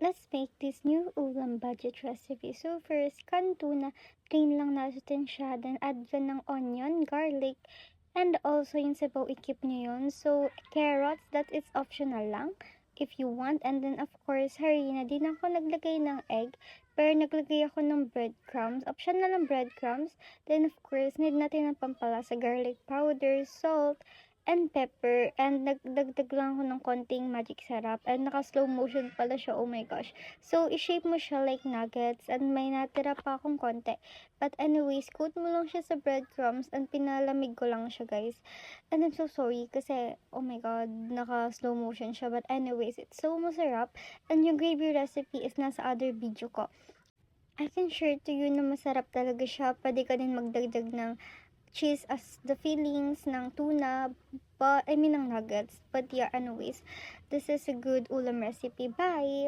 let's make this new ulam budget recipe. So first, canned tuna, plain lang natin siya. Then add ka ng onion, garlic, and also yung sabaw, i-keep nyo yun. So carrots, that is optional lang if you want. And then of course, harina. Din ako naglagay ng egg, pero naglagay ako ng breadcrumbs. Optional lang breadcrumbs. Then of course, need natin ng pampalasa, garlic powder, salt, and pepper, and nagdagdag lang ako ng konting magic sarap, and naka slow motion pala siya, oh my gosh. So i-shape mo siya like nuggets, and may natira pa akong konti, but anyways, coat mo lang siya sa breadcrumbs, and pinalamig ko lang siya, guys. And I'm so sorry kasi oh my god, naka slow motion siya, but anyways, it's so masarap. And yung gravy recipe is nasa other video ko. I can share to you na masarap talaga siya. Pwede ka din magdagdag ng cheese as the fillings ng tuna, but I mean ng nuggets. But yeah, anyways, this is a good ulam recipe. Bye!